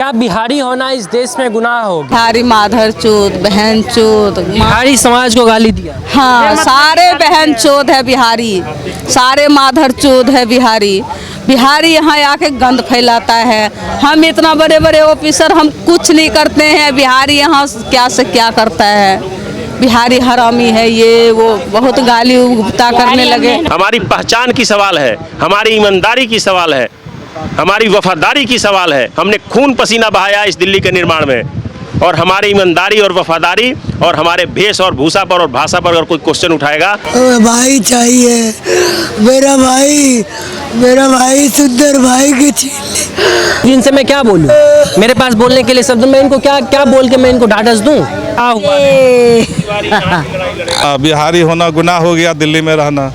क्या बिहारी होना इस देश में गुनाह हो? बिहारी माधर चोद, बहन चोद, बिहारी समाज को गाली दिया। हाँ, सारे बहन चोद है बिहारी, सारे माधर चोद है बिहारी। बिहारी यहाँ आके गंद फैलाता है। हम इतना बड़े बड़े ऑफिसर हम कुछ नहीं करते हैं, बिहारी यहाँ क्या से क्या करता है। बिहारी हरामी है, ये वो बहुत गाली उगता करने लगे। हमारी पहचान की सवाल है, हमारी ईमानदारी की सवाल है, हमारी वफादारी की सवाल है। हमने खून पसीना बहाया इस दिल्ली के निर्माण में, और हमारी ईमानदारी और वफादारी और हमारे भेष और भूषा पर और भाषा पर अगर कोई क्वेश्चन उठाएगा, भाई चाहिए, मेरा भाई सुंदर भाई के छीन। इनसे मैं क्या बोलूं? मेरे पास बोलने के लिए शब्द, मैं इनको क्या बोल के मैं इनको ढाढ़स दूं? बिहारी होना गुनाह हो गया, दिल्ली में रहना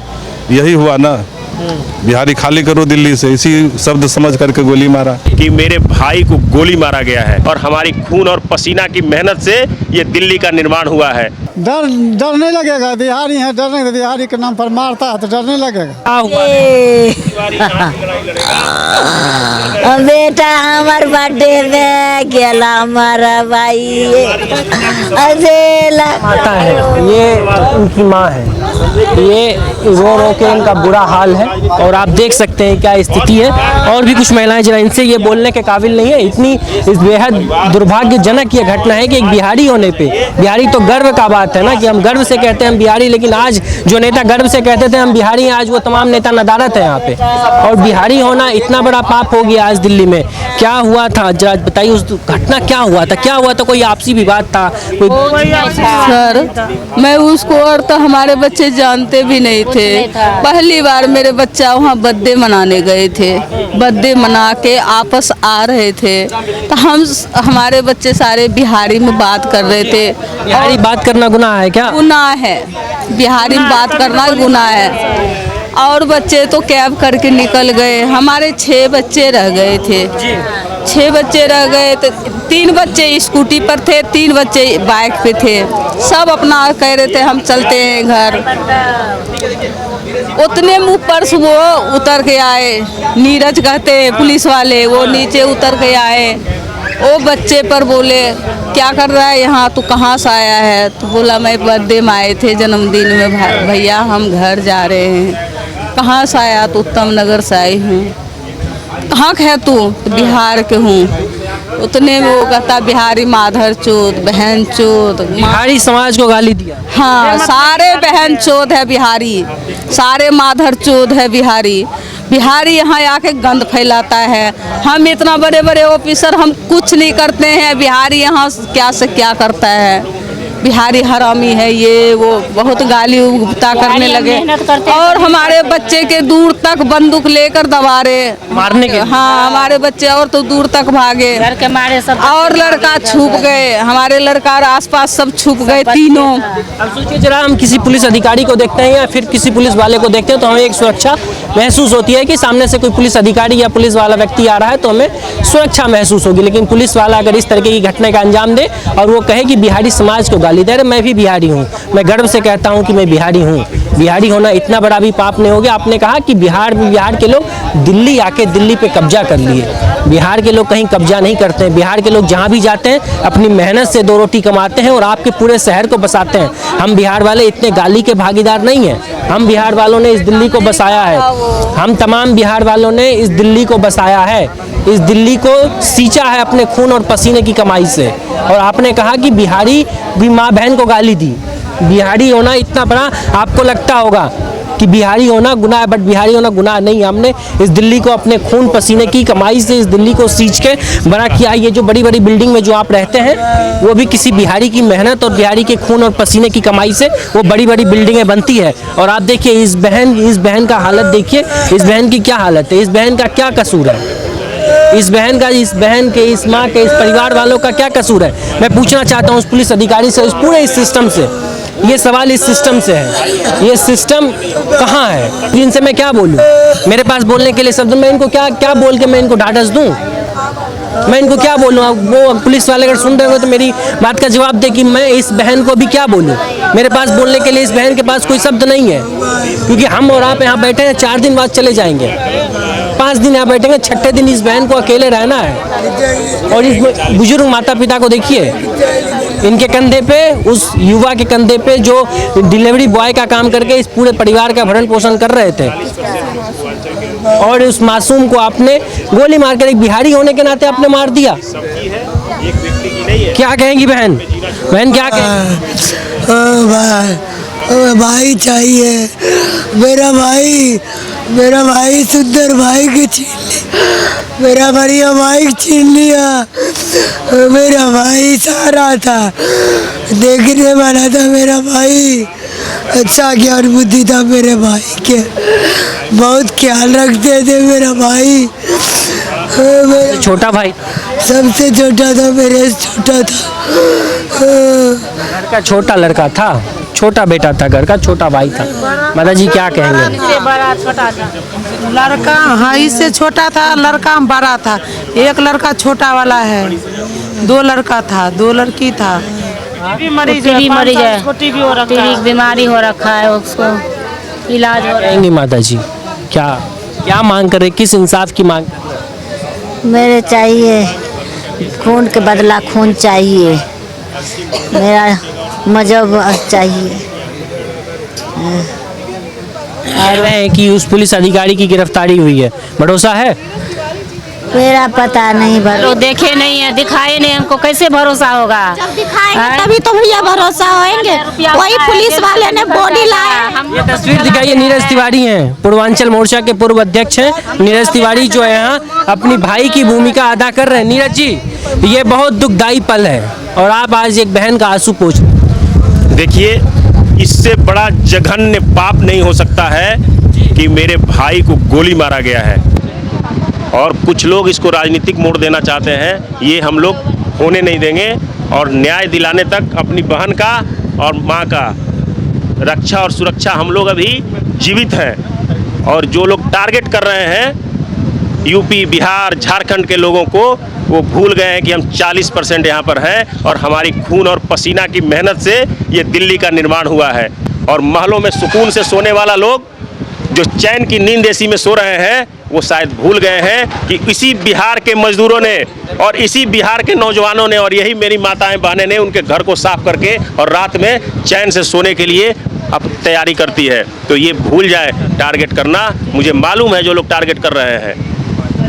यही हुआ ना। बिहारी खाली करो दिल्ली से, इसी शब्द समझ करके गोली मारा कि मेरे भाई को गोली मारा गया है और हमारी खून और पसीना की मेहनत से ये दिल्ली का निर्माण हुआ है। डर नहीं लगेगा? बिहारी है, डर नहीं, बिहारी के नाम पर मारता है तो डर नहीं लगेगा? बेटा हमार बर्थडे में गेला हमारा भाई माता है, ये उनकी माँ है, ये रो रो के इनका बुरा हाल है और आप देख सकते हैं क्या स्थिति है। और भी कुछ महिलाएं जरा इनसे ये बोलने के काबिल नहीं है। इतनी इस बेहद दुर्भाग्यजनक ये घटना है कि एक बिहारी होने पे, बिहारी तो गर्व का बात है ना कि हम गर्व से कहते हैं हम बिहारी, लेकिन आज जो नेता गर्व से कहते थे हम बिहारी हैं, आज वो तमाम नेता नदारत है यहाँ पे। और बिहारी होना इतना बड़ा पाप हो गया आज दिल्ली में। क्या हुआ था जरा बताइए, उस घटना क्या हुआ था? क्या हुआ था? कोई आपसी विवाद था? सर मैं उसको और तो हमारे बच्चे जानते भी नहीं थे। पहली बार मेरे बच्चा वहाँ बर्थडे मनाने गए थे, बर्थडे मना के आपस आ रहे थे तो हमारे बच्चे सारे बिहारी में बात कर रहे थे। बिहारी बात करना गुनाह है क्या? गुनाह है, बिहारी में बात करना गुनाह है। और बच्चे तो कैब करके निकल गए। हमारे 6 बच्चे रह गए थे, 6 बच्चे रह गए तो 3 बच्चे स्कूटी पर थे, 3 बच्चे बाइक पे थे। सब अपना कह रहे थे हम चलते हैं घर। उतने मुँह पर वो उतर के आए, नीरज कहते पुलिस वाले, वो नीचे उतर के आए। वो बच्चे पर बोले क्या कर रहा है यहाँ, तू कहाँ से आया है? तो बोला मैं बर्थडे में आए थे, जन्मदिन में भैया हम घर जा रहे हैं। कहाँ से आया? तो उत्तम नगर से आई हूँ। कहाँ के है तू? तो बिहार के हूँ। उतने में वो कहता बिहारी माधर चोद, बहन चोद। बिहारी समाज को गाली दिया। हाँ, सारे बहन चोद है बिहारी, सारे माधर चोद है बिहारी। बिहारी यहाँ आके गंद फैलाता है। हम इतना बड़े बड़े ऑफिसर हम कुछ नहीं करते हैं, बिहारी यहाँ क्या से क्या करता है। बिहारी हरामी है, ये वो बहुत गाली उगता करने लगे। और हमारे बच्चे के दूर तक बंदूक लेकर दबा रहे मारने के। हाँ, हमारे बच्चे और तो दूर तक भागे और लड़का छुप गए, हमारे लड़का आसपास सब छुप गए तीनों। अब सोचिए जरा, हम किसी पुलिस अधिकारी को देखते हैं या फिर किसी पुलिस वाले को देखते हैं तो हमें एक सुरक्षा महसूस होती है कि सामने से कोई पुलिस अधिकारी या पुलिस वाला व्यक्ति आ रहा है तो हमें सुरक्षा महसूस होगी। लेकिन पुलिस वाला अगर इस तरीके की घटना का अंजाम दे और वो कहे कि बिहारी समाज को गाली दे रहे, मैं भी बिहारी हूँ, मैं गर्व से कहता हूँ कि मैं बिहारी हूँ। बिहारी होना इतना बड़ा भी पाप नहीं हो गया। आपने कहा कि बिहार के लोग दिल्ली आके दिल्ली पे कब्जा कर लिए। बिहार के लोग कहीं कब्जा नहीं करते हैं। बिहार के लोग जहाँ भी जाते हैं अपनी मेहनत से 2 रोटी कमाते हैं और आपके पूरे शहर को बसाते हैं। हम बिहार वाले इतने गाली के भागीदार नहीं हैं। हम बिहार वालों ने इस दिल्ली को बसाया है, हम तमाम बिहार वालों ने इस दिल्ली को बसाया है, इस दिल्ली को सींचा है अपने खून और पसीने की कमाई से। और आपने कहा कि बिहारी भी माँ बहन को गाली दी। बिहारी होना इतना बड़ा, आपको लगता होगा कि बिहारी होना गुनाह है, बट बिहारी होना गुनाह नहीं। हमने इस दिल्ली को अपने खून पसीने की कमाई से इस दिल्ली को सींच के बड़ा किया। ये जो बड़ी बड़ी बिल्डिंग में जो आप रहते हैं वो भी किसी बिहारी की मेहनत और बिहारी के खून और पसीने की कमाई से वो बड़ी बड़ी बिल्डिंगें बनती है। और आप देखिए इस बहन का हालत देखिए, इस बहन की क्या हालत है, इस बहन का क्या कसूर है, इस बहन के, इस माँ के, इस परिवार वालों का क्या कसूर है? मैं पूछना चाहता हूँ उस पुलिस अधिकारी से, उस पूरे इस सिस्टम से। ये सवाल इस सिस्टम से है, ये सिस्टम कहाँ है? इनसे मैं क्या बोलूँ? मेरे पास बोलने के लिए शब्द, मैं इनको क्या बोल के मैं इनको ढाढ़स दूँ? मैं इनको क्या बोलूँ? वो पुलिस वाले अगर सुन रहे हो तो मेरी बात का जवाब दे कि मैं इस बहन को भी क्या बोलूँ। मेरे पास बोलने के लिए इस बहन के पास कोई शब्द नहीं है, क्योंकि हम और आप यहाँ बैठे हैं, 4 दिन बाद चले जाएंगे। 5 दिन यहाँ बैठेंगे, छठे दिन इस बहन को अकेले रहना है। और इस बुजुर्ग माता पिता को देखिए, इनके कंधे पे, उस युवा के कंधे पे जो डिलीवरी बॉय का काम करके इस पूरे परिवार का भरण पोषण कर रहे थे, और उस मासूम को आपने गोली मारकर, एक बिहारी होने के नाते आपने मार दिया। क्या कहेंगी बहन? बहन क्या कहेंगी? भाई चाहिए, मेरा भाई सुंदर भाई के छीन लिया, मेरा बढ़िया भाई छीन लिया। मेरा भाई सारा था, देखने वाला था मेरा भाई, अच्छा ज्ञान बुद्धि था मेरे भाई के, बहुत ख्याल रखते थे मेरा भाई। मेरा छोटा भाई सबसे छोटा था, मेरे से छोटा था। घर का छोटा लड़का था, छोटा बेटा था, घर का छोटा भाई था। माता जी क्या कहेंगे? बड़ा छोटा था लड़का, हाँ इससे छोटा था, लड़का बड़ा था। एक लड़का छोटा वाला है, 2 लड़का था, 2 लड़की था। भी मरीज है, छोटी भी हो रखा है, बीमारी हो रखा है, उसको इलाज हो रहा है। कहेंगे माता जी क्या मांग कर रहे, किस इंसाफ की मांग कर रहे? मेरे चाहिए खून के बदला खून चाहिए, मेरा मजहब चाहिए। कह रहे हैं कि उस पुलिस अधिकारी की गिरफ्तारी हुई है, भरोसा है? मेरा पता नहीं, तो देखे नहीं है, दिखाए नहीं, हमको कैसे भरोसा होगा? दिखाएंगे तभी तो भैया भरोसा होएंगे। वही पुलिस वाले ने बॉडी लाया। ये तस्वीर दिखाइए, नीरज तिवारी हैं, पूर्वांचल मोर्चा के पूर्व अध्यक्ष हैं। नीरज तिवारी जो है यहाँ अपनी भाई की भूमिका अदा कर रहे हैं। नीरज जी, ये बहुत दुखदाई पल है और आप आज एक बहन का आंसू पोंछ रहे हैं। देखिए, इससे बड़ा जघन्य पाप नहीं हो सकता है कि मेरे भाई को गोली मारा गया है, और कुछ लोग इसको राजनीतिक मोड़ देना चाहते हैं। ये हम लोग होने नहीं देंगे, और न्याय दिलाने तक अपनी बहन का और माँ का रक्षा और सुरक्षा हम लोग अभी जीवित हैं। और जो लोग टारगेट कर रहे हैं यूपी, बिहार, झारखंड के लोगों को, वो भूल गए हैं कि हम 40% यहाँ पर हैं, और हमारी खून और पसीना की मेहनत से ये दिल्ली का निर्माण हुआ है। और महलों में सुकून से सोने वाला लोग जो चैन की नींद ऐसी में सो रहे हैं, वो शायद भूल गए हैं कि इसी बिहार के मजदूरों ने और इसी बिहार के नौजवानों ने और यही मेरी माताएं बहनें ने उनके घर को साफ करके और रात में चैन से सोने के लिए अब तैयारी करती है। तो ये भूल जाए टारगेट करना। मुझे मालूम है जो लोग टारगेट कर रहे हैं,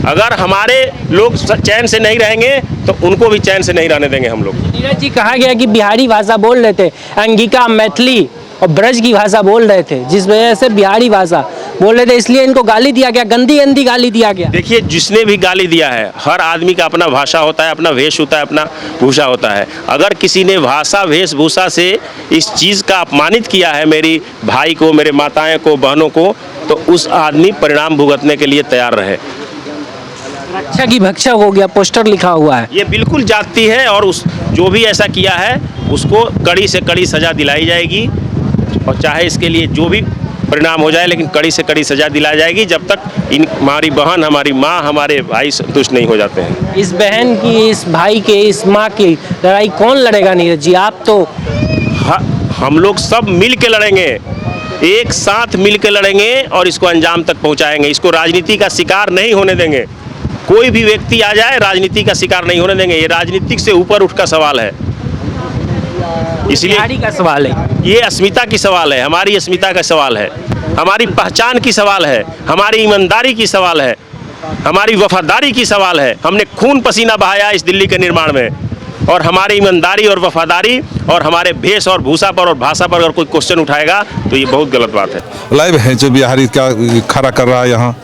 अगर हमारे लोग चैन से नहीं रहेंगे तो उनको भी चैन से नहीं रहने देंगे हम लोग। नीरज जी, कहा गया कि बिहारी भाषा बोल रहे थे, अंगिका, मैथिली और ब्रज की भाषा बोल रहे थे, जिस वजह से बिहारी भाषा बोल रहे थे, इसलिए इनको गाली दिया गया, गंदी गंदी गाली दिया गया। देखिए, जिसने भी गाली दिया है, हर आदमी का अपना भाषा होता है, अपना वेश होता है, अपना भूषा होता है। अगर किसी ने भाषा वेशभूषा से इस चीज़ का अपमानित किया है मेरी भाई को, मेरे माताएं को, बहनों को, तो उस आदमी परिणाम भुगतने के लिए तैयार रहे। रक्षा की भक्षक हो गया, पोस्टर लिखा हुआ है। ये बिल्कुल जाती है, और उस जो भी ऐसा किया है उसको कड़ी से कड़ी सज़ा दिलाई जाएगी, और चाहे इसके लिए जो भी परिणाम हो जाए, लेकिन कड़ी से कड़ी सज़ा दिलाई जाएगी जब तक हमारी बहन, हमारी माँ, हमारे भाई संतुष्ट नहीं हो जाते हैं। इस बहन की, इस भाई के, इस माँ की लड़ाई कौन लड़ेगा नीरज जी? आप तो हम लोग सब मिल के लड़ेंगे, एक साथ मिल के लड़ेंगे और इसको अंजाम तक पहुँचाएंगे। इसको राजनीति का शिकार नहीं होने देंगे। कोई भी व्यक्ति आ जाए, राजनीति का शिकार नहीं होने देंगे। ये राजनीतिक से ऊपर उठ का सवाल है, इसलिए का सवाल है। ये अस्मिता की सवाल है, हमारी अस्मिता का सवाल है, हमारी पहचान की सवाल है, हमारी ईमानदारी की सवाल है, हमारी वफादारी की सवाल है। हमने खून पसीना बहाया इस दिल्ली के निर्माण में, और हमारी ईमानदारी और वफादारी और हमारे भेष और भूषा पर और भाषा पर अगर कोई क्वेश्चन उठाएगा तो ये बहुत गलत बात है। लाइव है जो बिहारी क्या खड़ा कर रहा है यहाँ,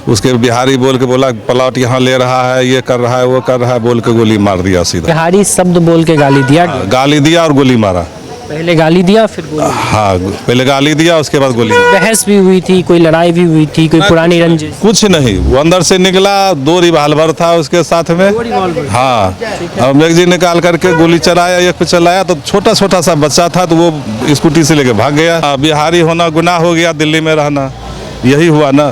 उसके बिहारी बोल के बोला प्लॉट यहाँ ले रहा है, ये कर रहा है, वो कर रहा है, बोल के गोली मार दिया सीधा। बिहारी शब्द बोल के गाली दिया, गाली दिया और गोली मारा। पहले गाली दिया फिर गोली। हाँ, पहले गाली दिया उसके बाद गोली। बहस भी हुई थी, कोई लड़ाई भी हुई थी, कोई पुरानी रंजिश? कुछ नहीं, वो अंदर से निकला, 2 रिवाल्वर था उसके साथ में। हाँ, और मैगजीन निकाल करके गोली चलाया, एक पे चलाया तो छोटा छोटा सा बच्चा था, तो वो स्कूटी से लेके भाग गया। बिहारी होना गुनाह हो गया, दिल्ली में रहना, यही हुआ ना।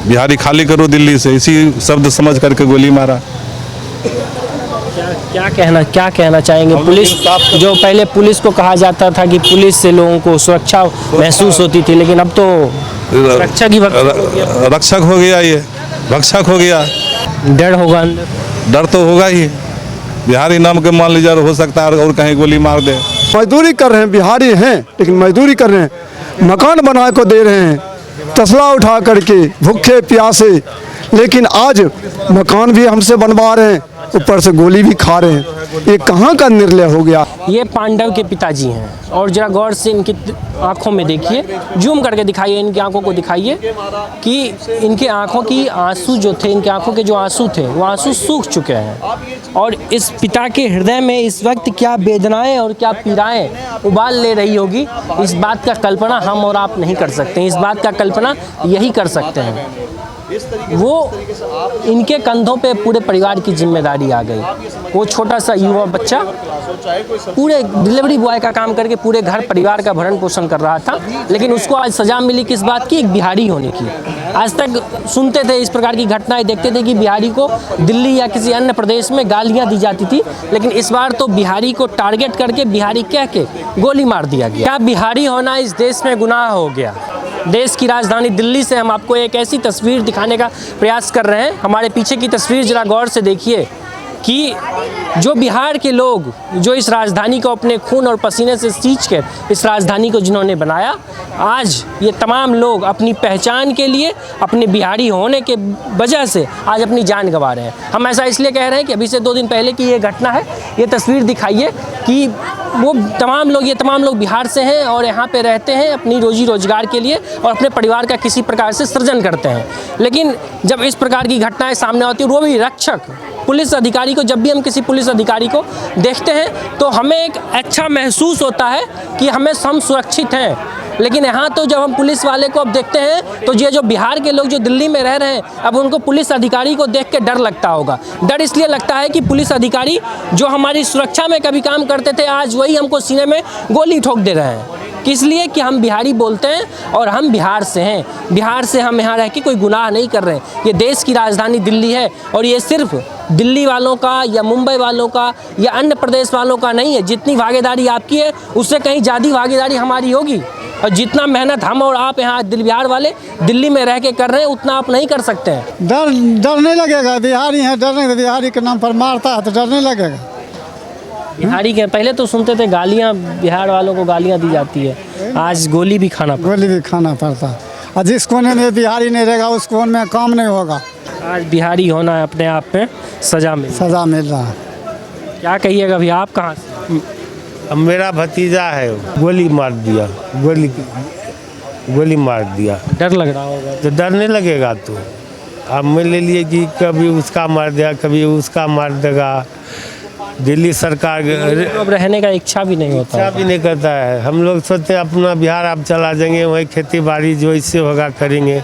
बिहारी खाली करो दिल्ली से, इसी शब्द समझ करके गोली मारा। क्या कहना चाहेंगे? पुलिस, जो पहले पुलिस को कहा जाता था कि पुलिस से लोगों को सुरक्षा महसूस होती थी, लेकिन अब तो रक्षक हो गया ये। भक्षक हो गया। डर होगा अंदर। डर तो होगा ही, बिहारी नाम के मान लीजिए हो सकता है और कहीं गोली मार दे। मजदूरी कर रहे हैं, बिहारी हैं लेकिन मजदूरी कर रहे हैं, मकान बना को दे रहे हैं, तसला उठा करके भूखे प्यासे, लेकिन आज मकान भी हमसे बनवा रहे हैं, ऊपर से गोली भी खा रहे हैं। ये कहाँ का निर्णय हो गया? ये पांडव के पिताजी हैं और जरा गौर से इनकी आंखों में देखिए, जूम करके दिखाइए, इनकी आंखों को दिखाइए कि इनके आंखों की आंसू जो थे, इनके आंखों के जो आंसू थे वो आंसू सूख चुके हैं। और इस पिता के हृदय में इस वक्त क्या वेदनाएं और क्या पीड़ाएं उबाल ले रही होगी, इस बात का कल्पना हम और आप नहीं कर सकते। इस बात का कल्पना यही कर सकते हैं। वो इनके कंधों पे पूरे परिवार की जिम्मेदारी आ गई। वो छोटा सा युवा बच्चा पूरे डिलीवरी बॉय का काम करके पूरे घर परिवार का भरण पोषण कर रहा था, लेकिन उसको आज सजा मिली किस बात की? एक बिहारी होने की। आज तक सुनते थे, इस प्रकार की घटनाएं देखते थे कि बिहारी को दिल्ली या किसी अन्य प्रदेश में गालियां दी जाती थी, लेकिन इस बार तो बिहारी को टारगेट करके बिहारी कह के गोली मार दिया गया। क्या बिहारी होना इस देश में गुनाह हो गया? देश की राजधानी दिल्ली से हम आपको एक ऐसी तस्वीर दिखाने का प्रयास कर रहे हैं। हमारे पीछे की तस्वीर जरा गौर से देखिए कि जो बिहार के लोग जो इस राजधानी को अपने खून और पसीने से सींच कर इस राजधानी को जिन्होंने बनाया, आज ये तमाम लोग अपनी पहचान के लिए, अपने बिहारी होने के वजह से आज अपनी जान गंवा रहे हैं। हम ऐसा इसलिए कह रहे हैं कि अभी से 2 दिन पहले की ये घटना है। ये तस्वीर दिखाइए कि वो तमाम लोग बिहार से हैं और यहाँ पे रहते हैं अपनी रोजी रोजगार के लिए और अपने परिवार का किसी प्रकार से सृजन करते हैं। लेकिन जब इस प्रकार की घटनाएं सामने आती है, वो भी रक्षक पुलिस अधिकारी को, जब भी हम किसी पुलिस अधिकारी को देखते हैं तो हमें एक अच्छा महसूस होता है कि हम सुरक्षित हैं। लेकिन यहाँ तो जब हम पुलिस वाले को अब देखते हैं तो ये जो बिहार के लोग जो दिल्ली में रह रहे हैं, अब उनको पुलिस अधिकारी को देख के डर लगता होगा। डर इसलिए लगता है कि पुलिस अधिकारी जो हमारी सुरक्षा में कभी काम करते थे, आज वही हमको सीने में गोली ठोक दे रहे हैं। किस लिए? कि हम बिहारी बोलते हैं और हम बिहार से हैं। बिहार से हम यहाँ रह के कोई गुनाह नहीं कर रहे हैं। ये देश की राजधानी दिल्ली है और ये सिर्फ दिल्ली वालों का या मुंबई वालों का या अन्य प्रदेश वालों का नहीं है। जितनी भागीदारी आपकी है उससे कहीं ज़्यादा भागीदारी हमारी होगी, और जितना मेहनत हम और आप यहाँ बिहार वाले दिल्ली में रह के कर रहे हैं उतना आप नहीं कर सकते हैं। डर नहीं लगेगा? बिहारी हैं, डर नहीं, बिहारी के नाम पर मारता है तो डर नहीं लगेगा? बिहारी के पहले तो सुनते थे गालियाँ, बिहार वालों को गालियाँ दी जाती है, आज गोली भी खाना पड़ता है। और जिस कोने में बिहारी नहीं रहेगा उस कोने में काम नहीं होगा। आज बिहारी होना है अपने आप में सजा मिल रहा है। क्या कहिएगा भैया, आप कहाँ से? मेरा भतीजा है, गोली मार दिया, गोली मार दिया। डर लग रहा होगा? तो डर नहीं लगेगा? तो अब मैं ले लिए कि कभी उसका मार दिया, कभी उसका मार देगा। दिल्ली सरकार अब रहने का इच्छा भी नहीं होता, इच्छा भी नहीं करता है। हम लोग सोचते अपना बिहार आप चला जाएंगे, वही खेती बाड़ी जो इससे होगा करेंगे।